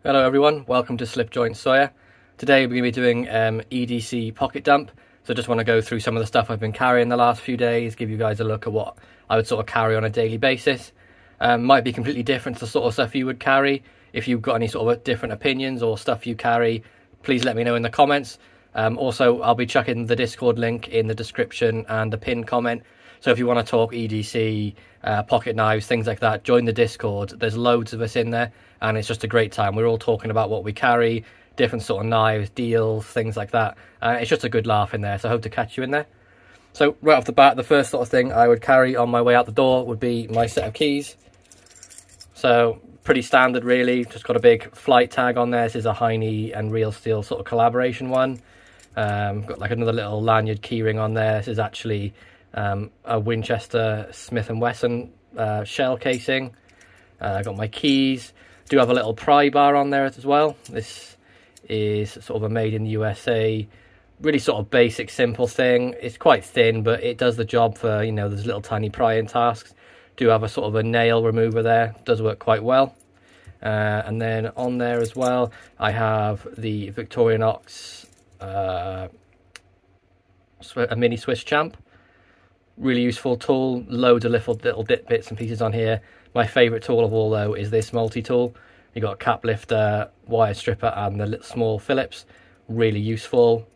Hello everyone, welcome to SlipjointSawyer. Today we're going to be doing EDC pocket dump. So I just want to go through some of the stuff I've been carrying the last few days, give you guys a look at what I would sort of carry on a daily basis. Might be completely different to the sort of stuff you would carry. If you've got any sort of different opinions or stuff you carry, please let me know in the comments. Also, I'll be chucking the Discord link in the description and the pinned comment. So if you want to talk EDC, pocket knives, things like that, join the Discord. There's loads of us in there and it's just a great time. We're all talking about what we carry, different sort of knives, deals, things like that. It's just a good laugh in there, so I hope to catch you in there. So right off the bat, the first sort of thing I would carry on my way out the door would be my set of keys. So pretty standard really, just got a big flight tag on there. This is a Heine and Real Steel sort of collaboration one. Got like another little lanyard keyring on there. This is actually a Winchester Smith & Wesson shell casing. Got my keys. Do have a little pry bar on there as well. This is sort of a made in the USA, really sort of basic, simple thing. It's quite thin, but it does the job for, you know, those little tiny prying tasks. Do have a sort of a nail remover there. Does work quite well. And then on there as well, I have the Victorinox a mini Swiss champ. Really useful tool, loads of little bits and pieces on here. My favourite tool of all though is this multi-tool. You got a cap lifter, wire stripper and the little small Phillips. Really useful.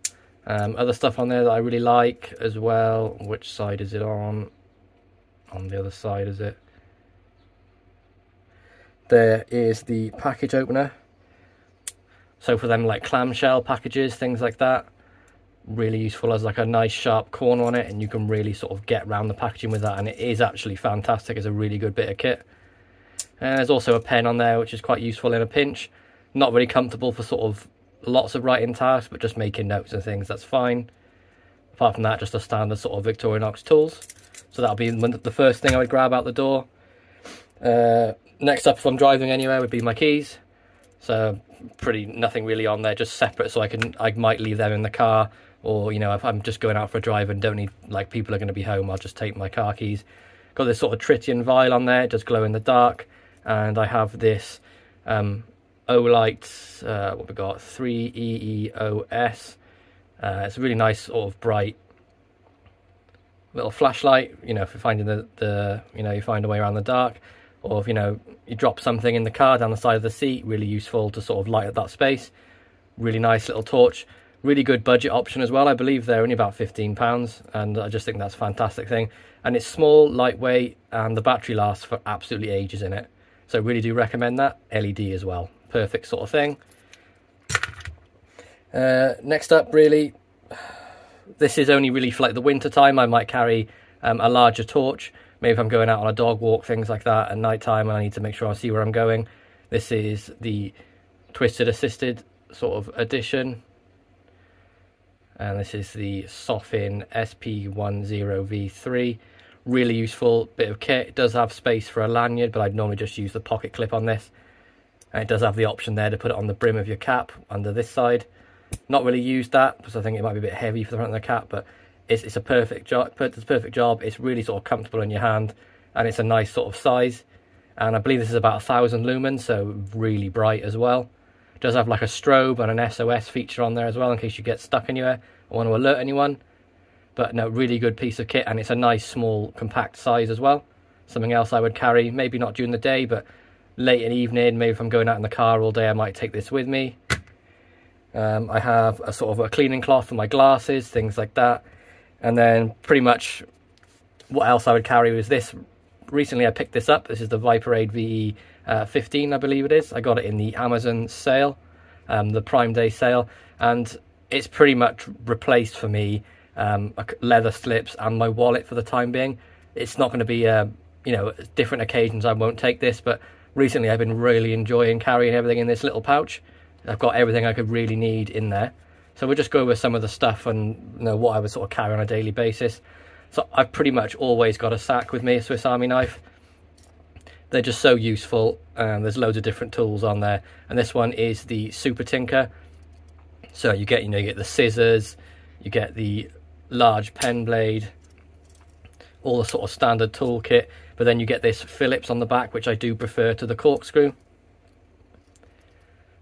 Other stuff on there that I really like as well. Which side is it on? On the other side is it? There is the package opener. So for them like clamshell packages, things like that. Really useful as like a nice sharp corner on it, and you can really sort of get around the packaging with that, and it is actually fantastic. It's a really good bit of kit. And there's also a pen on there which is quite useful in a pinch. Not really comfortable for sort of lots of writing tasks, but just making notes and things, that's fine. Apart from that, just a standard sort of Victorinox tools. So that'll be the first thing I would grab out the door. Next up, if I'm driving anywhere, would be my keys. So nothing really on there, just separate, so I might leave them in the car. Or, you know, if I'm just going out for a drive and don't need, like, people are going to be home, I'll just take my car keys. Got this sort of tritium vial on there, it does glow in the dark. And I have this Olight, what we got, 3EEOS. It's a really nice sort of bright little flashlight. You know, if you're finding you find a way around the dark. Or if, you know, you drop something in the car down the side of the seat, really useful to sort of light up that space. Really nice little torch. Really good budget option as well. I believe they're only about £15, and I just think that's a fantastic thing. And it's small, lightweight, and the battery lasts for absolutely ages in it. So really do recommend that. LED as well. Perfect sort of thing. Next up, really, this is only really for like the winter time. I might carry a larger torch. Maybe if I'm going out on a dog walk, things like that, at night time, I need to make sure I see where I'm going. This is the Twisted Assisted sort of edition. And this is the Sofin SP10V3. Really useful bit of kit. It does have space for a lanyard, but I'd normally just use the pocket clip on this. And it does have the option there to put it on the brim of your cap under this side. Not really used that, because I think it might be a bit heavy for the front of the cap, but it's a perfect job. It's a perfect job. It's really sort of comfortable in your hand, and it's a nice sort of size. And I believe this is about 1000 lumens, so really bright as well. It does have like a strobe and an SOS feature on there as well, in case you get stuck anywhere or want to alert anyone. But no, really good piece of kit, and it's a nice small compact size as well. Something else I would carry, maybe not during the day, but late in the evening, maybe if I'm going out in the car all day, I might take this with me. I have a sort of a cleaning cloth for my glasses, things like that. And then pretty much what else I would carry was this. Recently I picked this up. This is the Viperade VE15, I believe it is. I got it in the Amazon sale, the Prime Day sale, and it's pretty much replaced for me leather slips and my wallet for the time being. It's not going to be, you know, different occasions I won't take this, but recently I've been really enjoying carrying everything in this little pouch. I've got everything I could really need in there. So we'll just go over some of the stuff and, you know, what I would sort of carry on a daily basis. So I've pretty much always got a sack with me, a Swiss Army knife. They're just so useful. There's loads of different tools on there, and this one is the Super Tinker. So you get the scissors, you get the large pen blade, all the sort of standard toolkit, but then you get this Phillips on the back, which I do prefer to the corkscrew.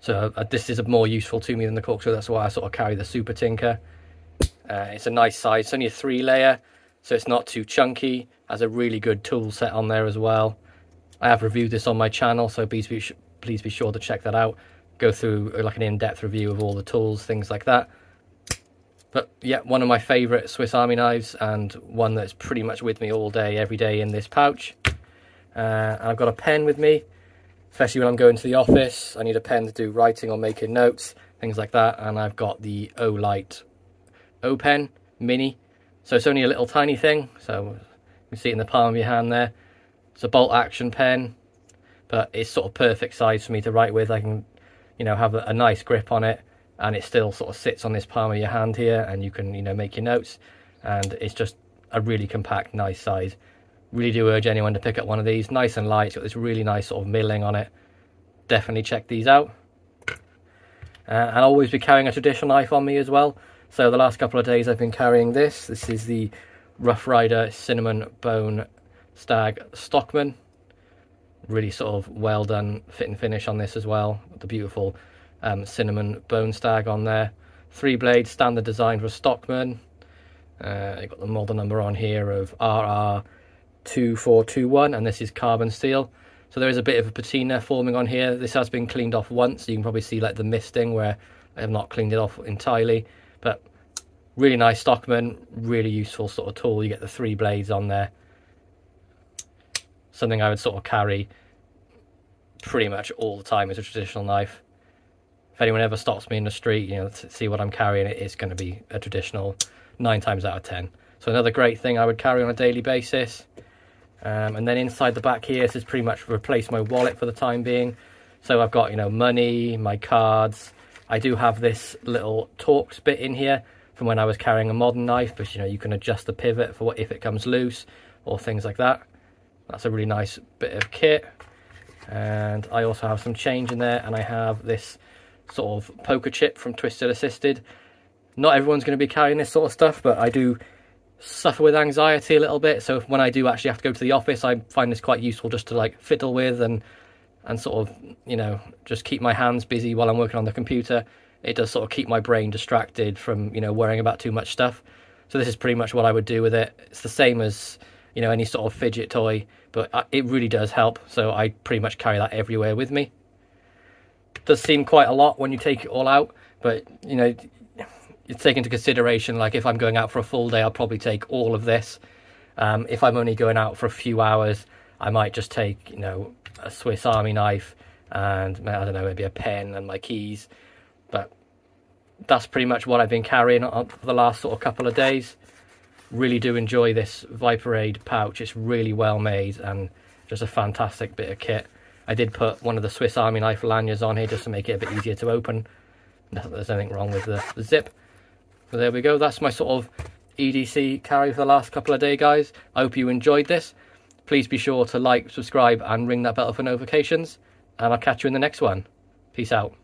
So this is more useful to me than the corkscrew. That's why I sort of carry the Super Tinker. It's a nice size. It's only a 3-layer, so it's not too chunky. Has a really good tool set on there as well. I have reviewed this on my channel, so please be sure to check that out. Go through like an in-depth review of all the tools, things like that. But yeah, one of my favourite Swiss Army knives, and one that's pretty much with me all day, every day in this pouch. And I've got a pen with me, especially when I'm going to the office. I need a pen to do writing or making notes, things like that. And I've got the Olight O Pen Mini. So it's only a little tiny thing, so you can see it in the palm of your hand there. It's a bolt action pen, but it's sort of perfect size for me to write with. I can, you know, have a nice grip on it, and it still sort of sits on this palm of your hand here, and you can, you know, make your notes. And it's just a really compact, nice size. Really do urge anyone to pick up one of these. Nice and light. It's got this really nice sort of milling on it. Definitely check these out. And I'll always be carrying a traditional knife on me as well. So the last couple of days I've been carrying this. This is the Ryder Cinnamon Bone Stag Stockman. Really sort of well done fit and finish on this as well. The beautiful cinnamon bone stag on there. 3 blades, standard design for a Stockman. You've got the model number on here of RR2421, and this is carbon steel. So there is a bit of a patina forming on here. This has been cleaned off once, so you can probably see like the misting where I have not cleaned it off entirely. But really nice Stockman, really useful sort of tool. You get the 3 blades on there. Something I would sort of carry pretty much all the time as a traditional knife. If anyone ever stops me in the street, you know, to see what I'm carrying, it is going to be a traditional 9 times out of 10. So another great thing I would carry on a daily basis. And then inside the back here, this has pretty much replaced my wallet for the time being. So I've got, you know, money, my cards. I do have this little Torx bit in here from when I was carrying a modern knife, but you know, you can adjust the pivot for what if it comes loose or things like that. That's a really nice bit of kit. And I also have some change in there, and I have this sort of poker chip from Twisted Assisted. Not everyone's going to be carrying this sort of stuff, but I do suffer with anxiety a little bit, so when I do actually have to go to the office, I find this quite useful just to like fiddle with and sort of, you know, just keep my hands busy while I'm working on the computer. It does sort of keep my brain distracted from, you know, worrying about too much stuff. So this is pretty much what I would do with it. It's the same as, you know, any sort of fidget toy, but it really does help, so I pretty much carry that everywhere with me. It does seem quite a lot when you take it all out, but, you know, it's taken into consideration, like if I'm going out for a full day, I'll probably take all of this. If I'm only going out for a few hours, I might just take, you know, a Swiss Army knife and, I don't know, maybe a pen and my keys. But that's pretty much what I've been carrying for the last sort of couple of days. Really do enjoy this Viperade pouch. It's really well made and just a fantastic bit of kit. I did put one of the Swiss Army knife lanyards on here just to make it a bit easier to open. Not that there's anything wrong with the zip. So there we go. That's my sort of EDC carry for the last couple of days, guys. I hope you enjoyed this. Please be sure to like, subscribe and ring that bell for notifications. And I'll catch you in the next one. Peace out.